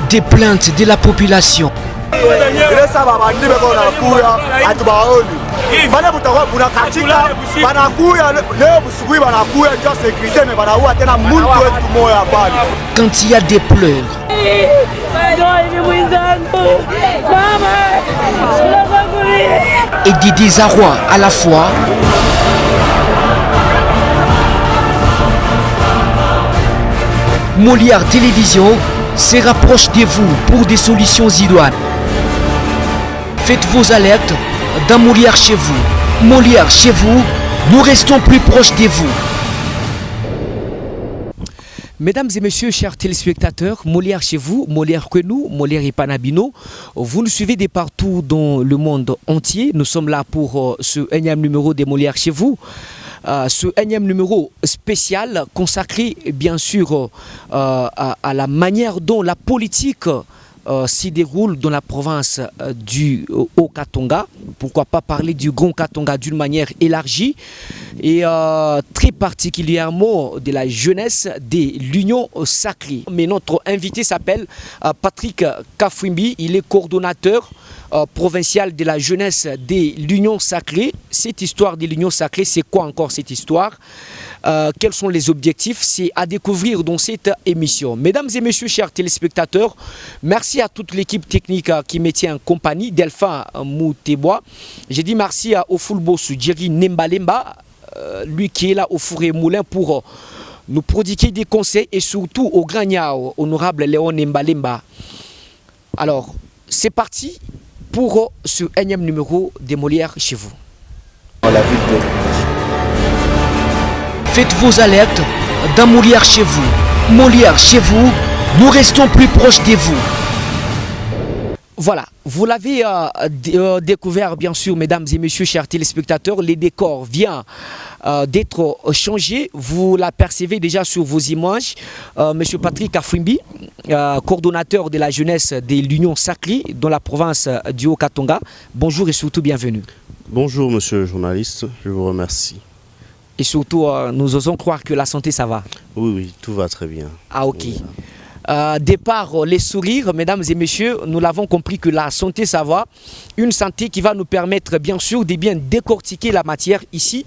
Des plaintes de la population. Quand il y a des pleurs et des désarrois à la fois, Molière Télévision se rapproche de vous pour des solutions idoines. Faites vos alertes dans Molière chez vous. Molière chez vous, nous restons plus proches de vous. Mesdames et messieurs, chers téléspectateurs, Molière chez vous, Molière que nous, Molière et Panabino, vous nous suivez de partout dans le monde entier. Nous sommes là pour ce énième numéro des Molière chez vous. Ce énième numéro spécial consacré bien sûr à la manière dont la politique s'y déroule dans la province du Haut-Katanga. Pourquoi pas parler du Grand Katanga d'une manière élargie et très particulièrement de la jeunesse de l'Union Sacrée. Mais notre invité s'appelle Patrick Kafwimbi, il est coordonnateur provincial de la jeunesse de l'Union Sacrée. Cette histoire de l'Union Sacrée, c'est quoi encore cette histoire? Quels sont les objectifs? C'est à découvrir dans cette émission. Mesdames et messieurs, chers téléspectateurs, merci à toute l'équipe technique qui me tient en compagnie, Delphin Moutebois. J'ai dit merci au Fulboss Jerry Nembalemba, lui qui est là au Four et Moulin pour nous prodiguer des conseils, et surtout au grand Niao, honorable Léon Nembalemba. Alors, c'est parti pour ce énième numéro des Molières chez vous. La ville de... Faites vos alertes dans Molière chez vous. Molière chez vous, nous restons plus proches de vous. Voilà, vous l'avez découvert bien sûr, mesdames et messieurs, chers téléspectateurs, les décors viennent d'être changés. Vous l'apercevez déjà sur vos images. Monsieur Patrick Kafwimbi, coordonnateur de la jeunesse de l'Union Sacrée dans la province du Haut-Katanga. Bonjour et surtout bienvenue. Bonjour monsieur le journaliste, je vous remercie. Et surtout, nous osons croire que la santé, ça va. Oui, oui, tout va très bien. Ah, ok. Départ les sourires, mesdames et messieurs, nous l'avons compris que la santé, ça va. Une santé qui va nous permettre, bien sûr, de bien décortiquer la matière ici,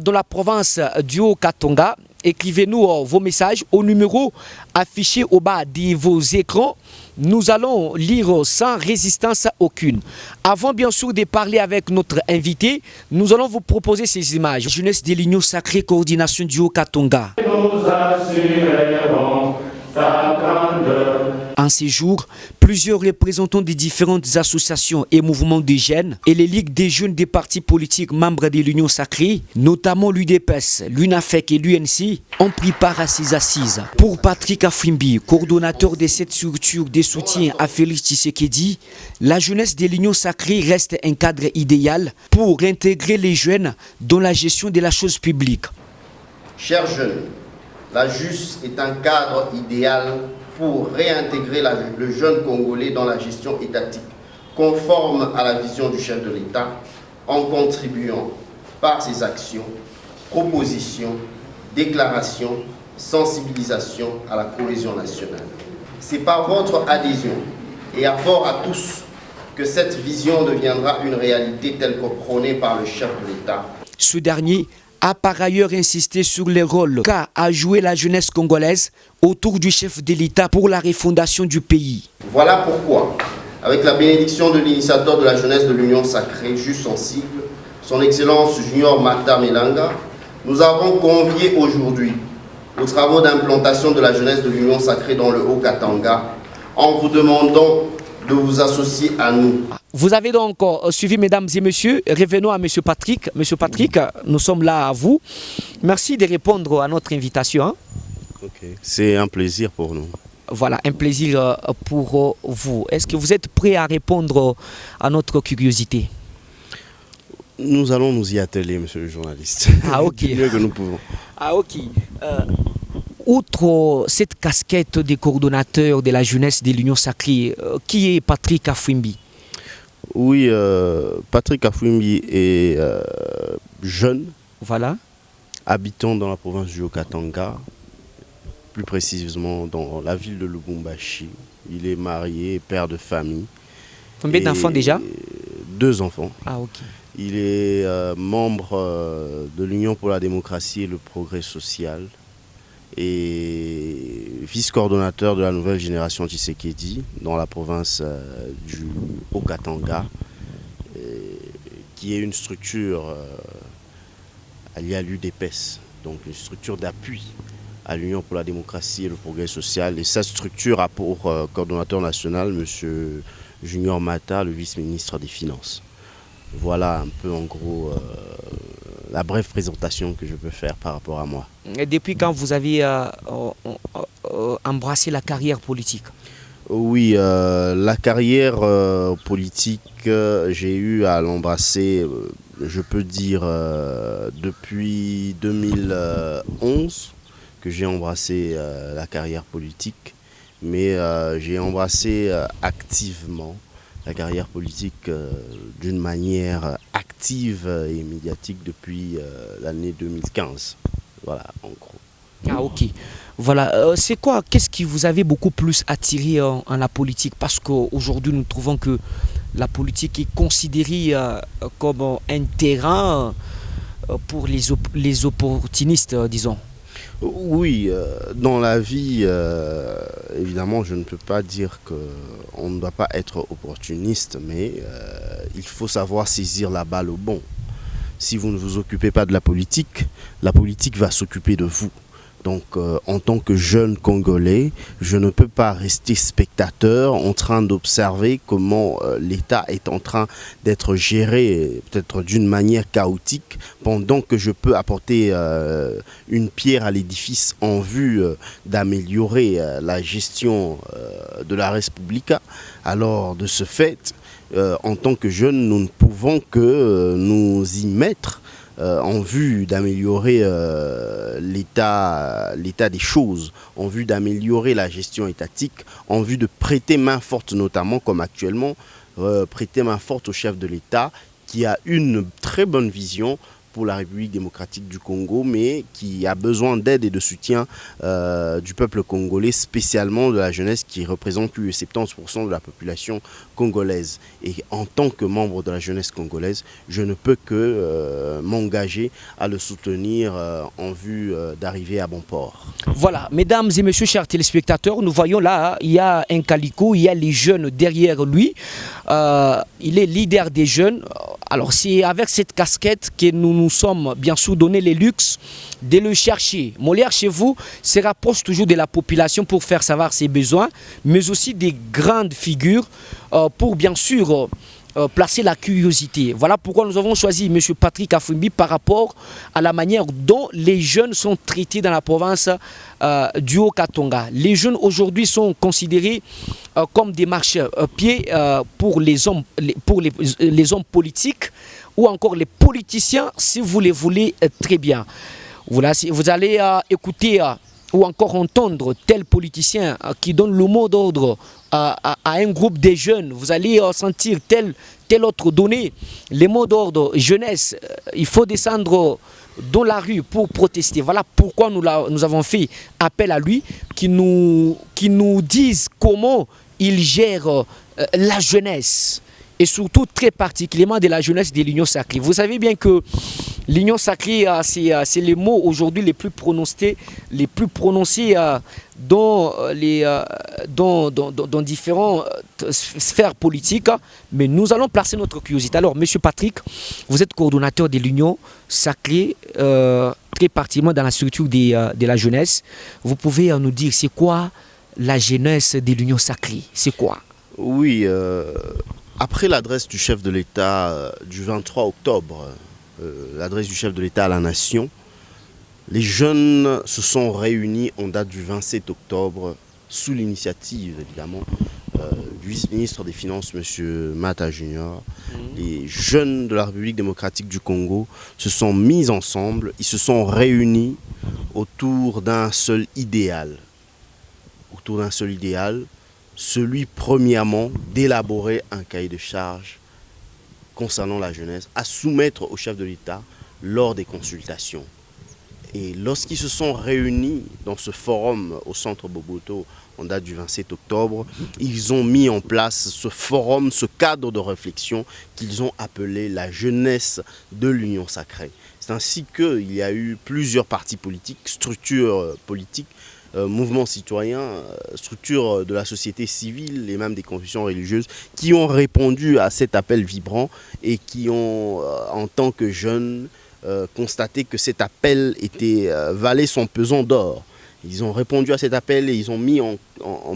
dans la province du Haut-Katanga. Écrivez-nous vos messages au numéro affiché au bas de vos écrans. Nous allons lire sans résistance aucune. Avant bien sûr de parler avec notre invité, nous allons vous proposer ces images. Jeunesse de l'Union Sacrée, coordination du Haut-Katanga. Nous assurerons sa grandeur. En ces jours, plusieurs représentants des différentes associations et mouvements de jeunes et les ligues des jeunes des partis politiques membres de l'Union Sacrée, notamment l'UDPS, l'UNAFEC et l'UNC, ont pris part à ces assises. Pour Patrick Kafwimbi, coordonnateur de cette structure de soutien à Félix Tshisekedi, la jeunesse de l'Union Sacrée reste un cadre idéal pour intégrer les jeunes dans la gestion de la chose publique. Chers jeunes, la JUS est un cadre idéal pour réintégrer le jeune Congolais dans la gestion étatique, conforme à la vision du chef de l'État, en contribuant par ses actions, propositions, déclarations, sensibilisation à la cohésion nationale. C'est par votre adhésion et apport à tous que cette vision deviendra une réalité telle que prônée par le chef de l'État. Ce dernier a par ailleurs insisté sur les rôles qu'a à jouer la jeunesse congolaise autour du chef de l'État pour la refondation du pays. Voilà pourquoi, avec la bénédiction de l'initiateur de la jeunesse de l'Union Sacrée, juste sensible, son Excellence Junior Mata Melanga, nous avons convié aujourd'hui aux travaux d'implantation de la jeunesse de l'Union Sacrée dans le Haut-Katanga, en vous demandant de vous associer à nous. Vous avez donc suivi, mesdames et messieurs. Revenons à M. Patrick. Monsieur Patrick, nous sommes là à vous. Merci de répondre à notre invitation. Hein. Okay. C'est un plaisir pour nous. Voilà, un plaisir pour vous. Est-ce que vous êtes prêt à répondre à notre curiosité? Nous allons nous y atteler, monsieur le journaliste. Ah, ok. Du mieux que nous pouvons. Ah, ok. Outre cette casquette de coordonnateur de la jeunesse de l'Union Sacrée, qui est Patrick Kafwimbi? Oui, Patrick Kafwimbi est jeune, voilà, habitant dans la province du Haut-Katanga, plus précisément dans la ville de Lubumbashi. Il est marié, père de famille. Combien d'enfants déjà? 2 enfants. Ah, ok. Il est membre de l'Union pour la démocratie et le progrès social et vice-coordonnateur de la nouvelle génération Tshisekedi dans la province du Haut-Katanga, qui est une structure alliée à l'UDPS, donc une structure d'appui à l'Union pour la démocratie et le progrès social. Et cette structure a pour coordonnateur national M. Junior Mata, le vice-ministre des Finances. Voilà un peu en gros la brève présentation que je peux faire par rapport à moi. Et depuis quand vous avez embrassé la carrière politique? Oui, la carrière politique, j'ai eu à l'embrasser, je peux dire, depuis 2011 que j'ai embrassé la carrière politique, mais j'ai embrassé activement la carrière politique d'une manière active et médiatique depuis l'année 2015. Voilà, en gros. Ah, ok. Voilà, c'est quoi, qu'est-ce qui vous avait beaucoup plus attiré en la politique? Parce qu'aujourd'hui, nous trouvons que la politique est considérée comme un terrain pour les opportunistes, disons. Oui, dans la vie, évidemment, je ne peux pas dire qu'on ne doit pas être opportuniste, mais il faut savoir saisir la balle au bon. Si vous ne vous occupez pas de la politique va s'occuper de vous. Donc, en tant que jeune Congolais, je ne peux pas rester spectateur en train d'observer comment l'État est en train d'être géré, peut-être d'une manière chaotique, pendant que je peux apporter une pierre à l'édifice en vue d'améliorer la gestion de la Respublica. Alors, de ce fait, en tant que jeunes, nous ne pouvons que nous y mettre en vue d'améliorer l'état des choses, en vue d'améliorer la gestion étatique, en vue de prêter main forte notamment, comme actuellement, prêter main forte au chef de l'État qui a une très bonne vision pour la République démocratique du Congo, mais qui a besoin d'aide et de soutien du peuple congolais, spécialement de la jeunesse qui représente plus de 70% de la population congolaise. Et en tant que membre de la jeunesse congolaise, je ne peux que m'engager à le soutenir en vue d'arriver à bon port. Voilà, mesdames et messieurs, chers téléspectateurs, nous voyons là, il y a un Calicot, il y a les jeunes derrière lui. Il est leader des jeunes. Alors c'est avec cette casquette que nous sommes bien sûr donné les luxes de le chercher. Molière chez vous se rapproche toujours de la population pour faire savoir ses besoins, mais aussi des grandes figures pour bien sûr placer la curiosité. Voilà pourquoi nous avons choisi M. Patrick Afouimbi par rapport à la manière dont les jeunes sont traités dans la province du Haut-Katanga. Les jeunes aujourd'hui sont considérés comme des marchepieds pour les hommes politiques ou encore les politiciens, si vous les voulez très bien. Voilà, vous allez écouter ou encore entendre tel politicien qui donne le mot d'ordre à un groupe de jeunes, vous allez sentir tel autre donné, les mots d'ordre jeunesse, il faut descendre dans la rue pour protester. Voilà pourquoi nous avons fait appel à lui, qui nous dise comment il gère la jeunesse. Et surtout très particulièrement de la jeunesse de l'Union Sacrée. Vous savez bien que l'Union Sacrée, c'est les mots aujourd'hui les plus prononcés dans différentes sphères politiques. Mais nous allons placer notre curiosité. Alors, Monsieur Patrick, vous êtes coordonnateur de l'Union Sacrée, très particulièrement dans la structure de la jeunesse. Vous pouvez nous dire, c'est quoi la jeunesse de l'Union Sacrée? C'est quoi? Oui, après l'adresse du chef de l'État du 23 octobre, l'adresse du chef de l'État à la nation, les jeunes se sont réunis en date du 27 octobre sous l'initiative évidemment du vice-ministre des Finances, M. Mata Junior. Les jeunes de la République démocratique du Congo se sont mis ensemble, ils se sont réunis autour d'un seul idéal. Celui premièrement d'élaborer un cahier de charges concernant la jeunesse à soumettre au chef de l'État lors des consultations. Et lorsqu'ils se sont réunis dans ce forum au centre Boboto, en date du 27 octobre, ils ont mis en place ce forum, ce cadre de réflexion qu'ils ont appelé la jeunesse de l'Union sacrée. C'est ainsi qu'il y a eu plusieurs partis politiques, structures politiques, mouvements citoyens, structures de la société civile et même des confessions religieuses qui ont répondu à cet appel vibrant et qui ont, en tant que jeunes, constaté que cet appel valait son pesant d'or. Ils ont répondu à cet appel et ils ont mis en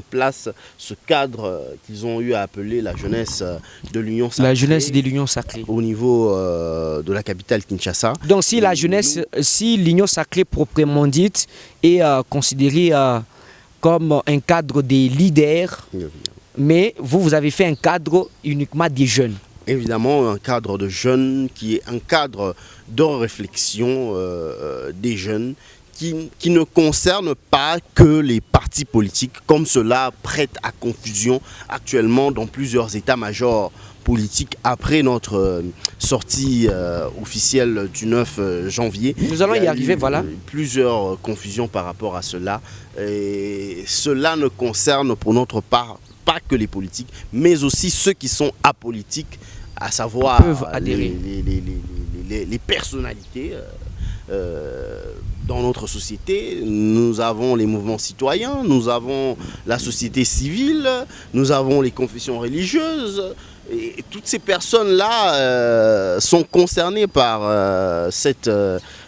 place ce cadre qu'ils ont eu à appeler la jeunesse de l'Union sacrée. La jeunesse de l'Union sacrée. Au niveau de la capitale Kinshasa. Donc si la jeunesse, si l'Union sacrée proprement dite est considérée comme un cadre des leaders, mais vous avez fait un cadre uniquement des jeunes. Évidemment, un cadre de jeunes qui est un cadre de réflexion des jeunes qui ne concerne pas que les partis politiques, comme cela prête à confusion actuellement dans plusieurs états-majors politiques après notre sortie officielle du 9 janvier. Nous allons y arriver, voilà. Plusieurs confusions par rapport à cela. Et cela ne concerne pour notre part pas que les politiques, mais aussi ceux qui sont apolitiques, à savoir les personnalités dans notre société. Nous avons les mouvements citoyens, nous avons la société civile, nous avons les confessions religieuses. Et toutes ces personnes-là sont concernées par cette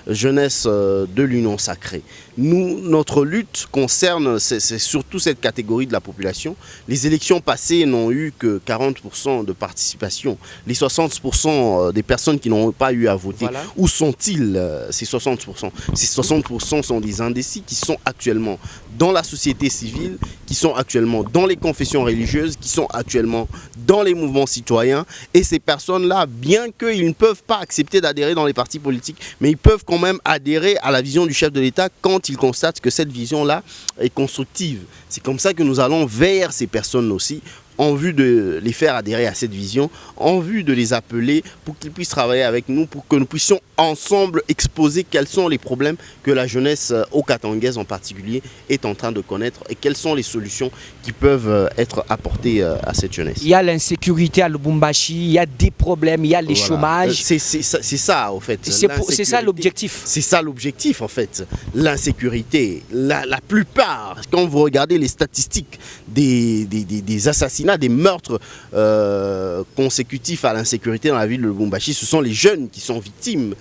jeunesse de l'Union sacrée. Notre lutte concerne, c'est surtout cette catégorie de la population. Les élections passées n'ont eu que 40% de participation. Les 60% des personnes qui n'ont pas eu à voter, voilà. Où sont-ils ces 60%? Ces 60% sont des indécis qui sont actuellement dans la société civile, qui sont actuellement dans les confessions religieuses, qui sont actuellement dans les mouvements citoyens. Et ces personnes-là, bien qu'ils ne peuvent pas accepter d'adhérer dans les partis politiques, mais ils peuvent quand même adhérer à la vision du chef de l'État quand ils constatent que cette vision-là est constructive. C'est comme ça que nous allons vers ces personnes aussi, en vue de les faire adhérer à cette vision, en vue de les appeler pour qu'ils puissent travailler avec nous, pour que nous puissions ensemble exposer quels sont les problèmes que la jeunesse okatangaise en particulier est en train de connaître et quelles sont les solutions qui peuvent être apportées à cette jeunesse. Il y a l'insécurité à Lubumbashi, il y a des problèmes, il y a les chômages. C'est ça en fait. C'est ça l'objectif. C'est ça l'objectif en fait. L'insécurité, la plupart, quand vous regardez les statistiques des assassinats, des meurtres consécutifs à l'insécurité dans la ville de Lubumbashi, ce sont les jeunes qui sont victimes.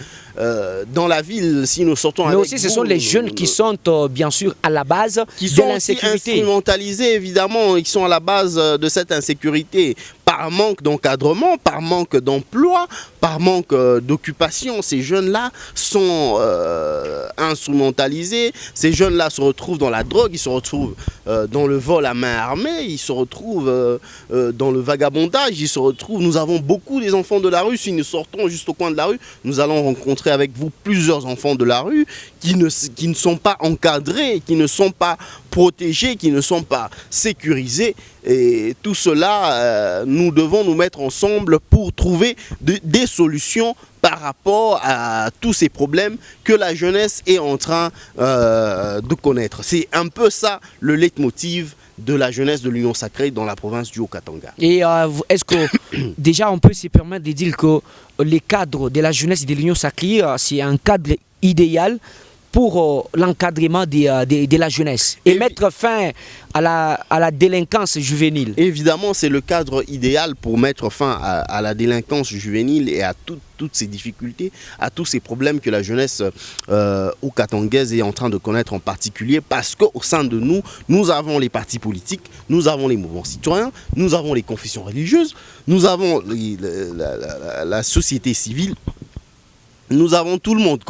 Dans la ville, si nous sortons mais aussi ce sont les jeunes qui sont bien sûr à la base de l'insécurité. Instrumentalisés évidemment, qui sont à la base de cette insécurité par manque d'encadrement, par manque d'emploi, par manque d'occupation. Ces jeunes-là sont instrumentalisés, ces jeunes-là se retrouvent dans la drogue, ils se retrouvent dans le vol à main armée, ils se retrouvent dans le vagabondage, ils se retrouvent... Nous avons beaucoup des enfants de la rue, si nous sortons juste au coin de la rue, nous allons rencontrer avec vous plusieurs enfants de la rue qui ne sont pas encadrés, qui ne sont pas protégés, qui ne sont pas sécurisés. Et tout cela, nous devons nous mettre ensemble pour trouver des solutions par rapport à tous ces problèmes que la jeunesse est en train de connaître. C'est un peu ça le leitmotiv de la jeunesse de l'Union sacrée dans la province du Haut-Katanga. Et est-ce que déjà on peut se permettre de dire que les cadres de la jeunesse de l'Union sacrée, c'est un cadre idéal pour l'encadrement de la jeunesse et mettre fin à la délinquance juvénile? Évidemment, c'est le cadre idéal pour mettre fin à la délinquance juvénile et à toutes ces difficultés, à tous ces problèmes que la jeunesse okatangaise est en train de connaître en particulier, parce qu'au sein de nous, nous avons les partis politiques, nous avons les mouvements citoyens, nous avons les confessions religieuses, nous avons la société civile. Nous avons tout le monde,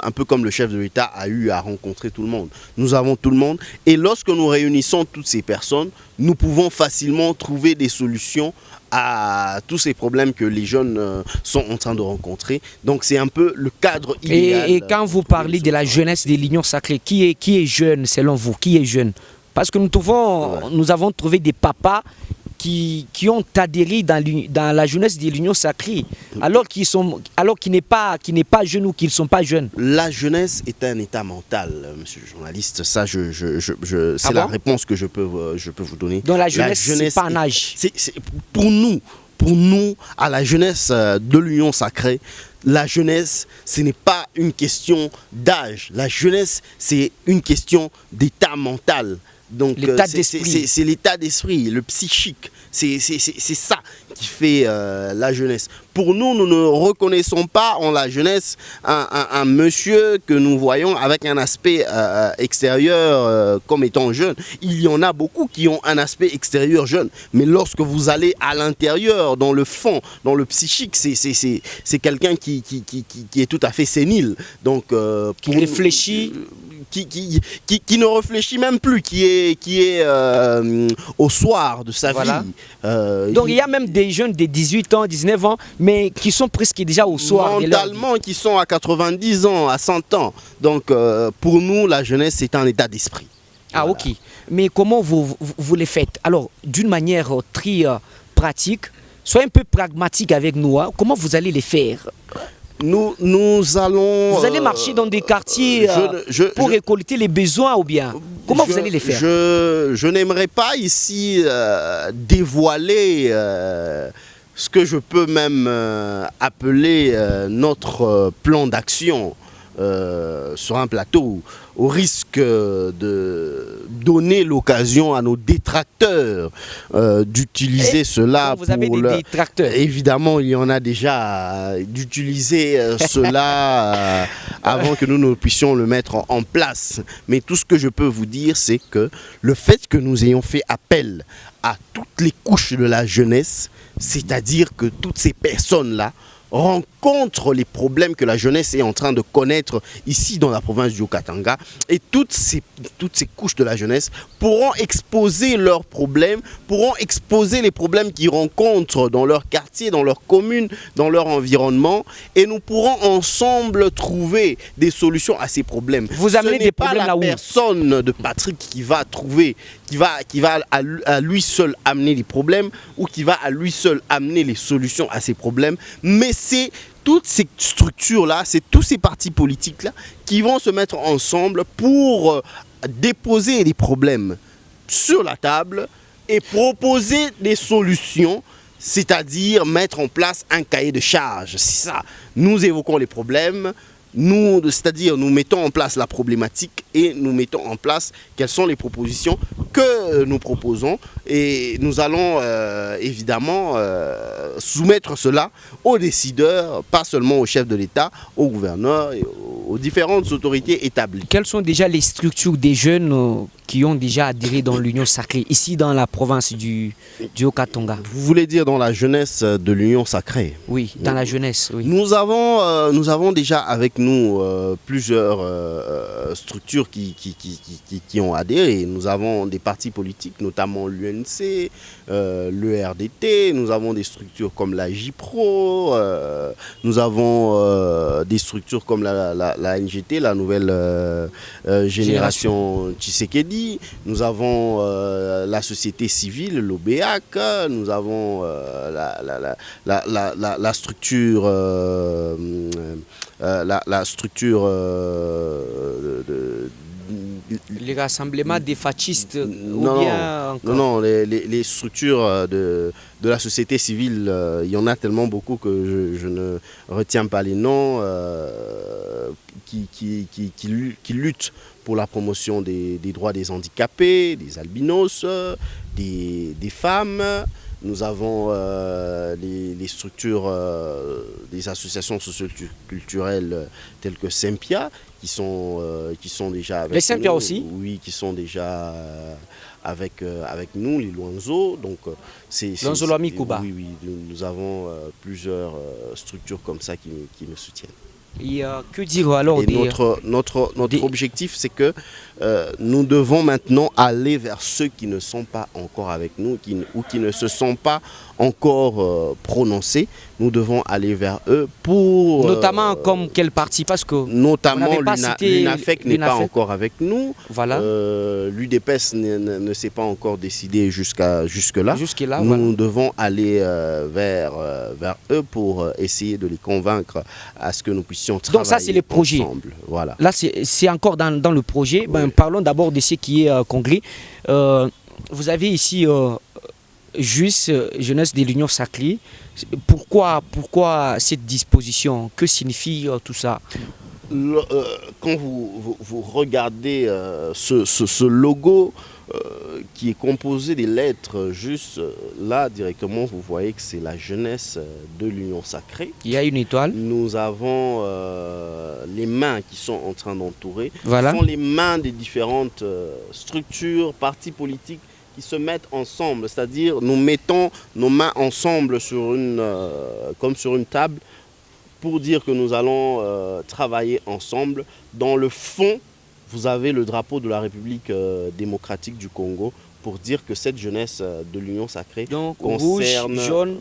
un peu comme le chef de l'État a eu à rencontrer tout le monde. Nous avons tout le monde. Et lorsque nous réunissons toutes ces personnes, nous pouvons facilement trouver des solutions à tous ces problèmes que les jeunes sont en train de rencontrer. Donc c'est un peu le cadre idéal. Et quand vous parlez de la jeunesse de l'Union sacrée, qui est jeune selon vous? Qui est jeune? Parce que nous avons trouvé des papas qui ont adhéré dans la jeunesse de l'Union sacrée, alors qu'ils n'est pas jeunes ou qu'ils ne sont pas jeunes? La jeunesse est un état mental, monsieur le journaliste. Ça, c'est la réponse que je peux vous donner. Donc la jeunesse, c'est pas un âge. Pour nous, à la jeunesse de l'Union sacrée, la jeunesse, ce n'est pas une question d'âge. La jeunesse, c'est une question d'état mental. Donc, c'est l'état d'esprit, le psychique. C'est ça qui fait la jeunesse. Pour nous, nous ne reconnaissons pas en la jeunesse un monsieur que nous voyons avec un aspect extérieur comme étant jeune. Il y en a beaucoup qui ont un aspect extérieur jeune. Mais lorsque vous allez à l'intérieur, dans le fond, dans le psychique, c'est quelqu'un qui est tout à fait sénile. Donc, qui réfléchit. Qui ne réfléchit même plus, qui est au soir de sa vie. Donc il y a même des jeunes de 18 ans, 19 ans, mais qui sont presque déjà au soir. Mentalement, qui sont à 90 ans, à 100 ans. Donc pour nous, la jeunesse, c'est un état d'esprit. Ah voilà. Ok. Mais comment vous les faites? Alors, d'une manière très pratique, soyez un peu pragmatique avec nous. Hein. Comment vous allez les faire? Nous allons... Vous allez marcher dans des quartiers pour récolter les besoins ou bien? Comment vous allez les faire? Je n'aimerais pas ici dévoiler ce que je peux même appeler notre plan d'action sur un plateau, au risque de donner l'occasion à nos détracteurs d'utiliser cela. Vous avez des détracteurs? Évidemment, il y en a déjà, d'utiliser cela avant que nous puissions le mettre en place. Mais tout ce que je peux vous dire, c'est que le fait que nous ayons fait appel à toutes les couches de la jeunesse, c'est-à-dire que toutes ces personnes-là rencontrent les problèmes que la jeunesse est en train de connaître ici dans la province du Haut-Katanga, et toutes ces couches de la jeunesse pourront exposer leurs problèmes, pourront exposer les problèmes qu'ils rencontrent dans leur quartier, dans leur commune, dans leur environnement, et nous pourrons ensemble trouver des solutions à ces problèmes. Vous amenez des problèmes là où? Ce n'est pas la personne de Patrick qui va trouver, qui va à lui seul amener les problèmes, ou qui va à lui seul amener les solutions à ces problèmes, mais c'est toutes ces structures-là, c'est tous ces partis politiques-là qui vont se mettre ensemble pour déposer les problèmes sur la table et proposer des solutions, c'est-à-dire mettre en place un cahier de charges. C'est ça. Nous évoquons les problèmes, c'est-à-dire nous mettons en place la problématique et nous mettons en place quelles sont les propositions que nous proposons, et nous allons évidemment soumettre cela aux décideurs, pas seulement au chef de l'État, au gouverneur et aux différentes autorités établies. Quelles sont déjà les structures des jeunes qui ont déjà adhéré dans l'Union sacrée, ici dans la province du Haut-Katanga? Vous voulez dire dans la jeunesse de l'Union sacrée? Oui, dans la jeunesse, oui. Nous avons déjà avec nous plusieurs structures qui ont adhéré. Nous avons des partis politiques, notamment l'UNC, l'ERDT, nous avons des structures comme la JPRO, nous avons des structures comme la NGT, la nouvelle génération Tshisekedi. Nous avons la société civile, l'OBEAC, nous avons la structure les rassemblements des fascistes non, les structures de la société civile, il y en a tellement beaucoup que je ne retiens pas les noms, qui luttent pour la promotion des droits des handicapés, des albinos, des femmes. Nous avons les structures des associations socioculturelles telles que Sempia, qui sont déjà avec les Sempia nous, aussi? Oui, qui sont déjà avec nous, les Luanzo. Donc, Luanzo Lwami Kuba. Oui, nous avons plusieurs structures comme ça qui me soutiennent. Et que dire alors notre objectif, c'est que nous devons maintenant aller vers ceux qui ne sont pas encore avec nous ou qui ne se sont pas encore prononcés. Nous devons aller vers eux pour... Notamment comme quel parti? Parce que... Notamment l'UNAFEC n'est pas encore avec nous. Voilà. L'UDPS ne s'est pas encore décidé jusque-là. Jusque-là, nous devons aller vers eux pour essayer de les convaincre à ce que nous puissions travailler. Donc ça, c'est les projets. Ensemble. Voilà. Là, c'est encore dans le projet. Oui. Parlons d'abord de ce qui est congrès. Vous avez ici JUS, Jeunesse de l'Union Sacrée. Pourquoi cette disposition? Que signifie tout ça? Quand vous regardez ce logo qui est composé des lettres, juste là directement vous voyez que c'est la jeunesse de l'Union Sacrée. Il y a une étoile. Nous avons les mains qui sont en train d'entourer. Voilà. Ce sont les mains des différentes structures, partis politiques qui se mettent ensemble, c'est-à-dire nous mettons nos mains ensemble comme sur une table pour dire que nous allons travailler ensemble. Dans le fond, vous avez le drapeau de la République démocratique du Congo pour dire que cette jeunesse de l'Union Sacrée concerne, rouge, jaune,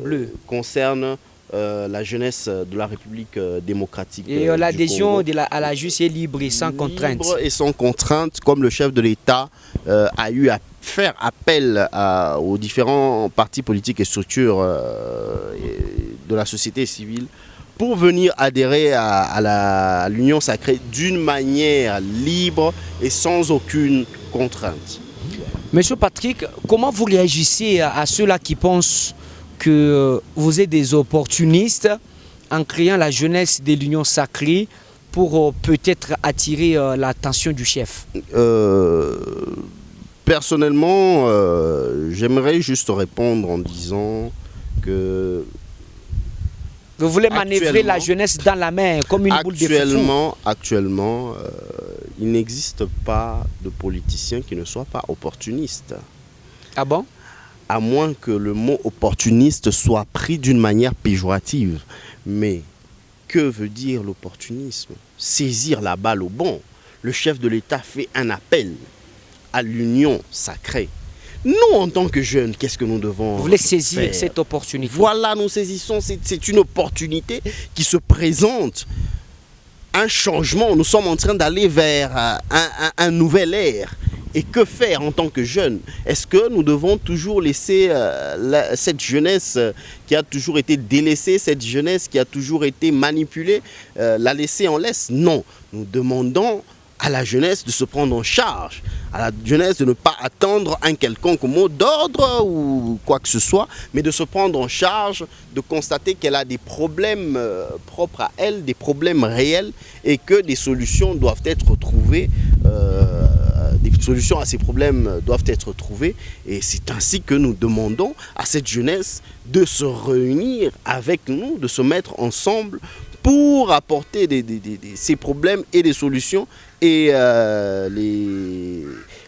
bleu. Concerne la jeunesse de la République démocratique. Et l'adhésion à la JUS est libre et sans contrainte. Libre et sans contrainte, comme le chef de l'État a eu à faire appel aux différents partis politiques et structures de la société civile pour venir adhérer à l'Union Sacrée d'une manière libre et sans aucune contrainte. Monsieur Patrick, comment vous réagissez à ceux-là qui pensent que vous êtes des opportunistes en créant la jeunesse de l'Union Sacrée pour peut-être attirer l'attention du chef? Personnellement, j'aimerais juste répondre en disant que... Vous voulez manœuvrer la jeunesse dans la main comme une boule de foufou. Actuellement, il n'existe pas de politicien qui ne soit pas opportuniste. Ah bon? À moins que le mot opportuniste soit pris d'une manière péjorative. Mais que veut dire l'opportunisme? Saisir la balle au bon. Le chef de l'État fait un appel à l'union sacrée. Nous, en tant que jeunes, qu'est-ce que nous devons Vous voulez saisir faire? cette opportunité? Voilà, nous saisissons, c'est une opportunité qui se présente. Un changement, nous sommes en train d'aller vers un nouvel ère. Et que faire en tant que jeunes? Est-ce que nous devons toujours laisser cette jeunesse qui a toujours été délaissée, cette jeunesse qui a toujours été manipulée, la laisser en laisse? Non, nous demandons à la jeunesse de se prendre en charge, à la jeunesse de ne pas attendre un quelconque mot d'ordre ou quoi que ce soit, mais de se prendre en charge, de constater qu'elle a des problèmes propres à elle, des problèmes réels et que des solutions doivent être trouvées. Des solutions à ces problèmes doivent être trouvées et c'est ainsi que nous demandons à cette jeunesse de se réunir avec nous, de se mettre ensemble pour apporter ces problèmes et des solutions et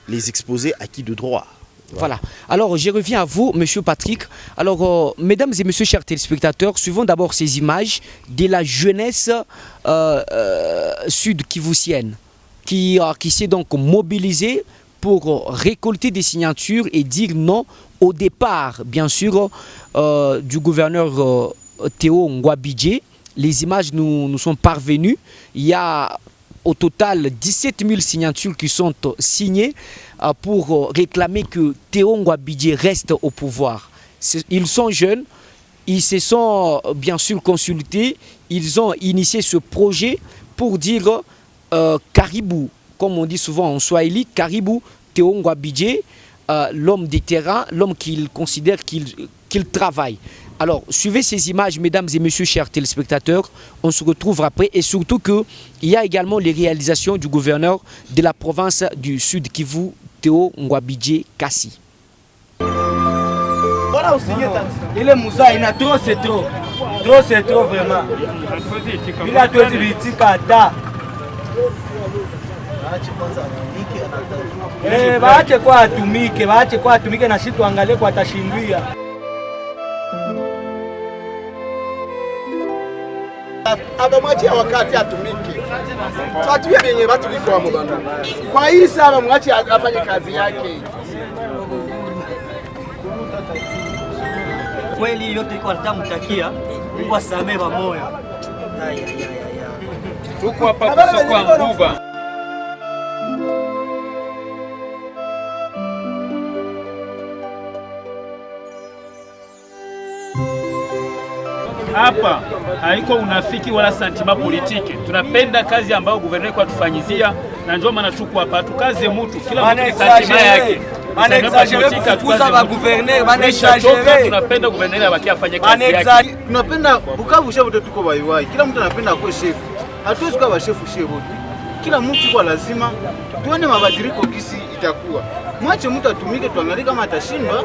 les exposer à qui de droit. Voilà. Alors, je reviens à vous, Monsieur Patrick. Alors, mesdames et messieurs, chers téléspectateurs, suivons d'abord ces images de la jeunesse sud-kivusienne qui s'est donc mobilisée pour récolter des signatures et dire non au départ, bien sûr, du gouverneur Théo Ngwabidje. Les images nous sont parvenues. Il y a au total 17 000 signatures qui sont signées pour réclamer que Théo Ngwabidje reste au pouvoir. Ils sont jeunes, ils se sont bien sûr consultés, ils ont initié ce projet pour dire Caribou, comme on dit souvent en Swahili, Caribou Théo Ngwabidje, l'homme des terrains, l'homme qu'il considère qu'il travaille. Alors, suivez ces images, mesdames et messieurs, chers téléspectateurs. On se retrouve après. Et surtout qu'il y a également les réalisations du gouverneur de la province du Sud Kivu, Théo Ngwabidje Kassi. Voilà aussi, il est Moussa, il a trop, c'est trop. Trop, c'est trop, vraiment. Il a trop dit, il kata. Waache kwa atumike na sisi tuangalie kwa atashindia. abamwachia wakati atumike. Watu wenye watu liko wa mbano. Kwa hii sasa abamwachia afanye kazi yake. Kweli yote iko atamtakia Mungu asamee pamoja. Tuko hapa kusoko nguva. Hapa haiko unafiki wala santima politiki. Tunapenda kazi ambayo guverneri kwa tufanyizia, na ndio maana tuko hapa tukaze mtu kila mtu ni santima yake. Tunapenda guverneri abaki afanye kazi yake. Tunapenda Bukavu shefu tuko baiwai. Kila mtu anapenda akuwe shefu. Hatuwezi kuwa shefu shefu. Kila mtu kwa lazima tuone mabadiliko kisi itakuwa. Mwache mtu atumike, tuangalie kama atashindwa,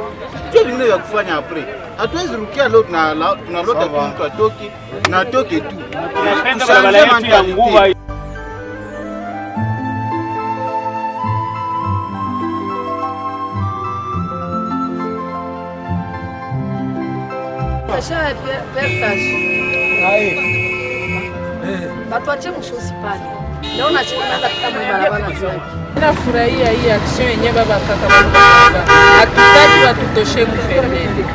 tuwe vingine vya kufanya apre. Hatuwezi rukia leo tunalota tu mtu atoke na atoke tu. Tunapenda barabara yetu ya nguva. Batuache mshosi pale. Leo nacheka na kama barabara zake. Nafurahia hii action yenye baba kaka baba. Hatutaki watutoshe guverneri.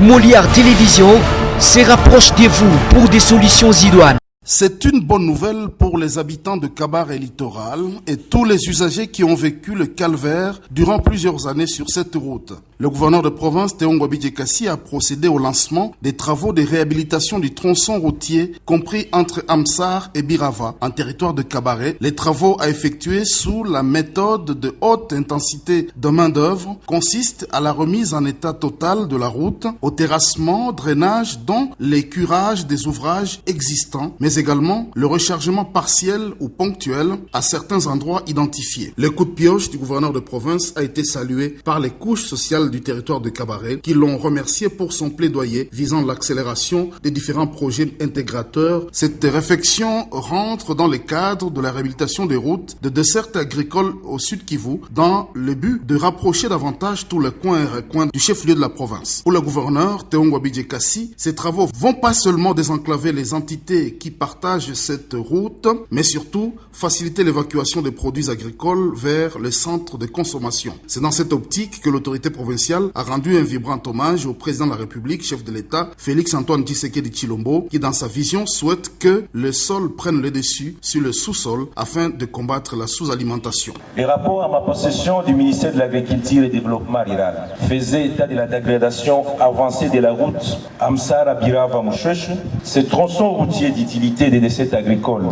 Molière Télévision se rapproche de vous pour des solutions idoines. C'est une bonne nouvelle pour les habitants de Kabare et Littoral et tous les usagers qui ont vécu le calvaire durant plusieurs années sur cette route. Le gouverneur de province, Théon Gwabidjekassi, a procédé au lancement des travaux de réhabilitation du tronçon routier compris entre Amsar et Birava, en territoire de Kabare. Les travaux à effectuer sous la méthode de haute intensité de main-d'œuvre consistent à la remise en état total de la route, au terrassement, drainage, dont les curages des ouvrages existants, mais également le rechargement partiel ou ponctuel à certains endroits identifiés. Le coup de pioche du gouverneur de province a été salué par les couches sociales du territoire de Kabare qui l'ont remercié pour son plaidoyer visant l'accélération des différents projets intégrateurs. Cette réflexion rentre dans le cadre de la réhabilitation des routes de dessertes agricoles au Sud Kivu dans le but de rapprocher davantage tous les coins et recoins du chef-lieu de la province. Pour le gouverneur Théon Gwabidjekassi, ces travaux vont pas seulement désenclaver les entités qui partagent cette route, mais surtout faciliter l'évacuation des produits agricoles vers les centres de consommation. C'est dans cette optique que l'autorité provinciale a rendu un vibrant hommage au président de la République, chef de l'État, Félix-Antoine Tshisekedi Tshilombo, qui dans sa vision souhaite que le sol prenne le dessus sur le sous-sol afin de combattre la sous-alimentation. Les rapports à ma possession du ministère de l'Agriculture et du Développement rural faisaient état de la dégradation avancée de la route Amsara-Birava-Moucheche. Ce tronçon routier d'utilité des dessertes agricoles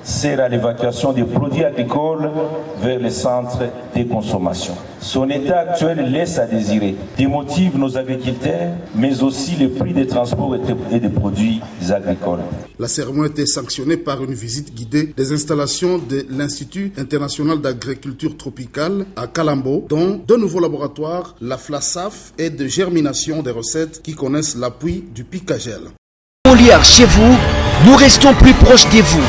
sert à l'évacuation des produits agricoles vers les centres de consommation. Son état actuel laisse à désirer, démotive nos agriculteurs, mais aussi les prix des transports et des produits agricoles. La cérémonie a été sanctionnée par une visite guidée des installations de l'Institut international d'agriculture tropicale à Kalambo, dont deux nouveaux laboratoires, la FLASAF et de germination des recettes qui connaissent l'appui du Picagel. Molière chez vous, nous restons plus proches de vous.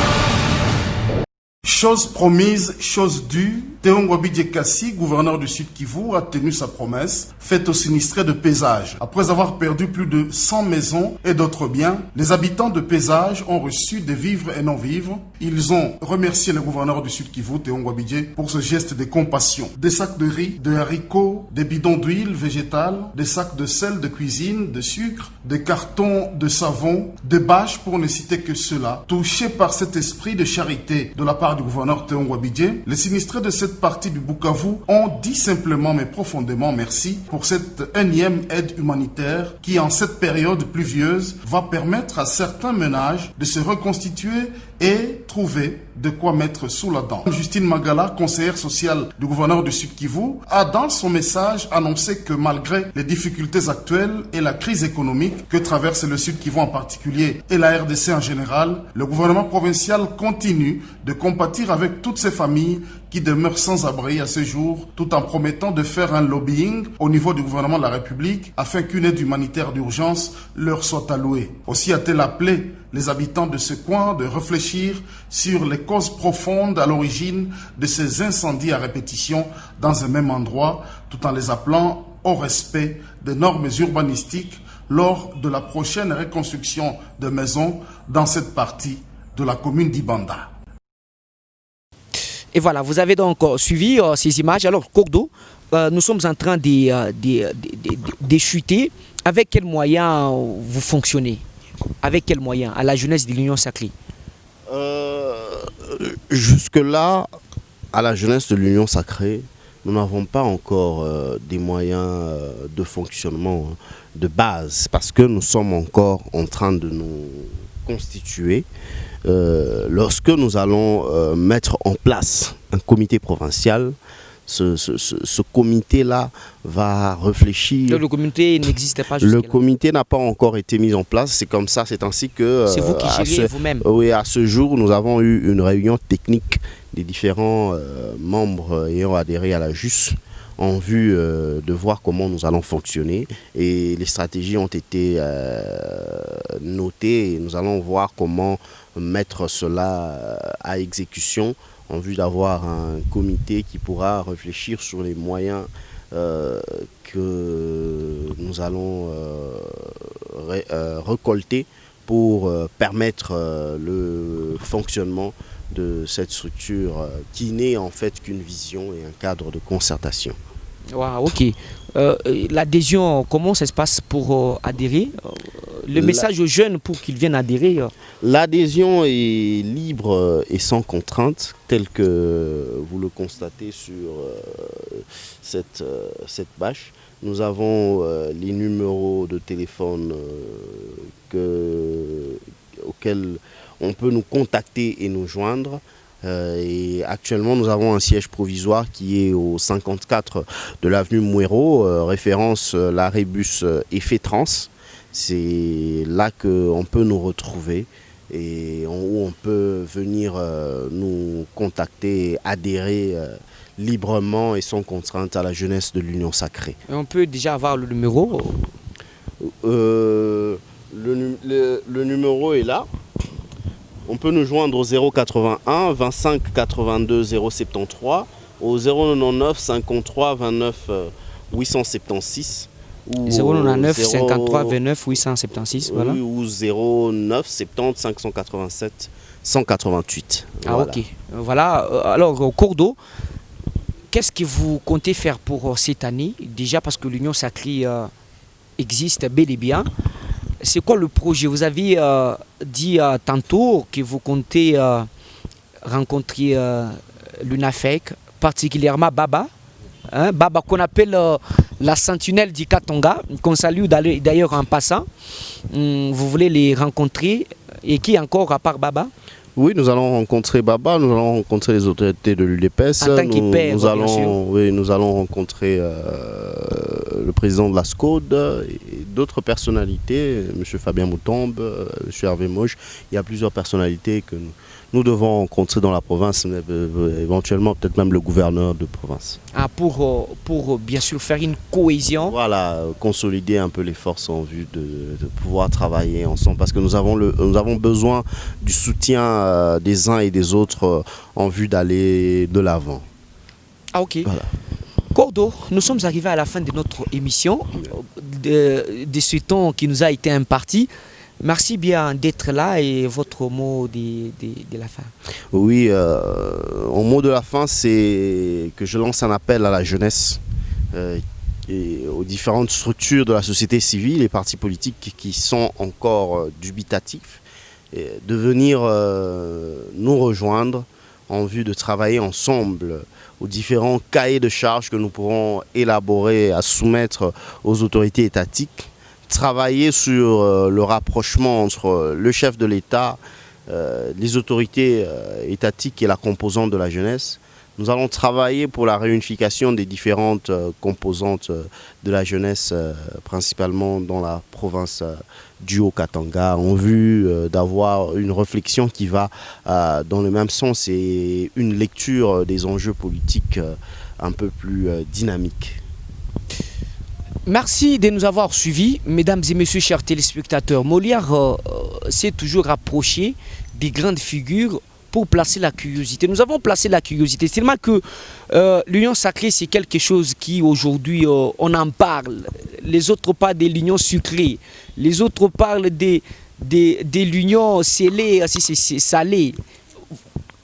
Chose promise, chose due, Théon Gwabidjekassi, gouverneur du Sud Kivu, a tenu sa promesse, faite aux sinistrés de Pesage. Après avoir perdu plus de 100 maisons et d'autres biens, les habitants de Pesage ont reçu des vivres et non-vivres. Ils ont remercié le gouverneur du Sud Kivu, Théon Gwabidje, pour ce geste de compassion. Des sacs de riz, de haricots, des bidons d'huile végétale, des sacs de sel de cuisine, de sucre, des cartons de savon, des bâches pour ne citer que cela. Touchés par cet esprit de charité de la part du gouverneur Théon Gwabidje, les sinistrés de cette partie du Bukavu ont dit simplement mais profondément merci pour cette énième aide humanitaire qui, en cette période pluvieuse, va permettre à certains ménages de se reconstituer et trouver de quoi mettre sous la dent. Justine Magala, conseillère sociale du gouverneur du Sud Kivu, a dans son message annoncé que malgré les difficultés actuelles et la crise économique que traverse le Sud Kivu en particulier et la RDC en général, le gouvernement provincial continue de compatir avec toutes ces familles qui demeurent sans abri à ce jour, tout en promettant de faire un lobbying au niveau du gouvernement de la République afin qu'une aide humanitaire d'urgence leur soit allouée. Aussi a-t-elle appelé les habitants de ce coin de réfléchir sur les causes profondes à l'origine de ces incendies à répétition dans un même endroit, tout en les appelant au respect des normes urbanistiques lors de la prochaine reconstruction de maisons dans cette partie de la commune d'Ibanda. Et voilà, vous avez donc suivi ces images. Alors, cours d'eau, nous sommes en train de chuter. Avec quels moyens vous fonctionnez? Avec quels moyens? À la jeunesse de l'Union Sacrée? Jusque-là, à la jeunesse de l'Union Sacrée, nous n'avons pas encore des moyens de fonctionnement de base parce que nous sommes encore en train de nous constituer. Lorsque nous allons mettre en place un comité provincial, ce comité-là va réfléchir. Le comité n'existe pas jusque-là. Le comité n'a pas encore été mis en place. C'est comme ça, c'est ainsi que... c'est vous qui gérez vous-même. Oui, à ce jour, nous avons eu une réunion technique des différents membres ayant adhéré à la JUS en vue de voir comment nous allons fonctionner. Et les stratégies ont été notées et nous allons voir comment mettre cela à exécution en vue d'avoir un comité qui pourra réfléchir sur les moyens que nous allons récolter pour permettre le fonctionnement de cette structure qui n'est en fait qu'une vision et un cadre de concertation. Wow, ok. L'adhésion, comment ça se passe pour adhérer? Le message aux jeunes pour qu'ils viennent adhérer? L'adhésion est libre et sans contrainte, tel que vous le constatez sur cette bâche. Nous avons les numéros de téléphone auxquels on peut nous contacter et nous joindre. Et actuellement, nous avons un siège provisoire qui est au 54 de l'avenue Mouero, référence l'arrêt bus Effet Trans. C'est là qu'on peut nous retrouver et où on peut venir nous contacter et adhérer librement et sans contrainte à la jeunesse de l'Union Sacrée. Et on peut déjà avoir le numéro? Le numéro est là. On peut nous joindre au 081 25 82 073, au 099 53 29 876. Ou 099 53 29 876, voilà. Ou 09 70 587 188. Ah voilà. Ok. Voilà, alors au cours d'eau, qu'est-ce que vous comptez faire pour cette année? Déjà parce que l'Union Sacrée existe bel et bien. C'est quoi le projet? Vous avez dit tantôt que vous comptez rencontrer l'UNAFEC, particulièrement Baba. Baba qu'on appelle la sentinelle du Katonga, qu'on salue d'ailleurs en passant. Vous voulez les rencontrer? Et qui encore à part Baba? Oui, nous allons rencontrer Baba, nous allons rencontrer les autorités de l'UDPS. Nous allons rencontrer le président de la SCODE et d'autres personnalités, M. Fabien Moutombe, M. Hervé Moche. Il y a plusieurs personnalités que nous devons rencontrer dans la province, mais éventuellement peut-être même le gouverneur de province. Ah, pour bien sûr faire une cohésion. Voilà, consolider un peu les forces en vue de pouvoir travailler ensemble, parce que nous avons besoin du soutien des uns et des autres en vue d'aller de l'avant. Ah ok. Voilà. Cordo, nous sommes arrivés à la fin de notre émission, de ce temps qui nous a été imparti. Merci bien d'être là et votre mot de la fin. Oui, mon mot de la fin, c'est que je lance un appel à la jeunesse et aux différentes structures de la société civile, les partis politiques qui sont encore dubitatifs, de venir nous rejoindre en vue de travailler ensemble aux différents cahiers de charges que nous pourrons élaborer à soumettre aux autorités étatiques. Travailler sur le rapprochement entre le chef de l'État, les autorités étatiques et la composante de la jeunesse. Nous allons travailler pour la réunification des différentes composantes de la jeunesse, principalement dans la province du Haut-Katanga, en vue d'avoir une réflexion qui va dans le même sens et une lecture des enjeux politiques un peu plus dynamique. Merci de nous avoir suivis, mesdames et messieurs, chers téléspectateurs. Molière s'est toujours approché des grandes figures pour placer la curiosité. Nous avons placé la curiosité, c'est tellement que l'Union Sacrée, c'est quelque chose qui aujourd'hui, on en parle. Les autres pas de l'Union Sucrée. Les autres parlent de l'union scellée, c'est salé.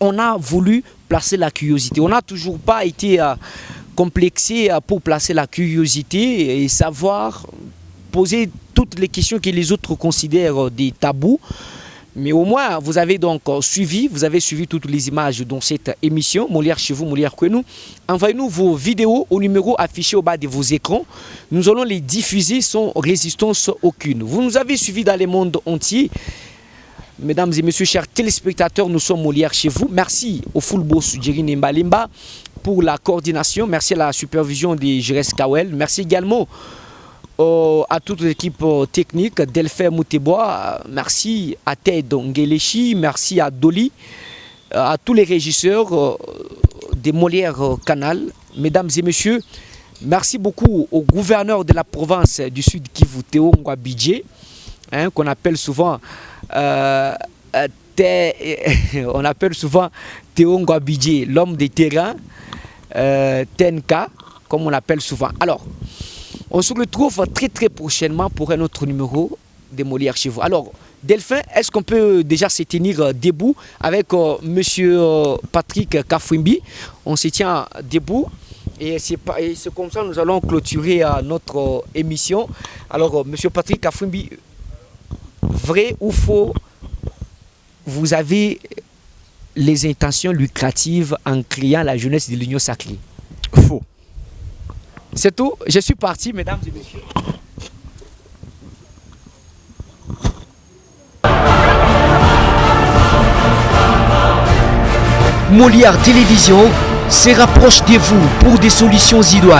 On a voulu placer la curiosité. On n'a toujours pas été complexé pour placer la curiosité et savoir poser toutes les questions que les autres considèrent des tabous. Mais au moins, vous avez donc suivi toutes les images dans cette émission, Molière chez vous, Molière chez nous. Envoyez-nous vos vidéos au numéro affiché au bas de vos écrans. Nous allons les diffuser sans résistance aucune. Vous nous avez suivis dans le monde entier. Mesdames et messieurs, chers téléspectateurs, nous sommes Molière chez vous. Merci au full boss Djerine Mbalimba pour la coordination. Merci à la supervision de Jérès Kawel. Merci également à toute l'équipe technique, Delphin Moutebois, merci à Ted Ngelechi, merci à Dolly, à tous les régisseurs des Molière Canal. Mesdames et messieurs, merci beaucoup au gouverneur de la province du Sud Kivu, Théo Ngwabidje, qu'on appelle souvent Théo Ngwabidje, l'homme des terrains, Tenka, comme on l'appelle souvent. Alors, on se retrouve très prochainement pour un autre numéro de Molière chez vous. Alors, Delphin, est-ce qu'on peut déjà se tenir debout avec monsieur Patrick Kafwimbi? On se tient debout et c'est comme ça que nous allons clôturer notre émission. Alors, monsieur Patrick Kafwimbi, vrai ou faux, vous avez les intentions lucratives en créant la jeunesse de l'Union sacrée? Faux. C'est tout. Je suis parti, mesdames et messieurs. Molière Télévision se rapproche de vous pour des solutions idoines.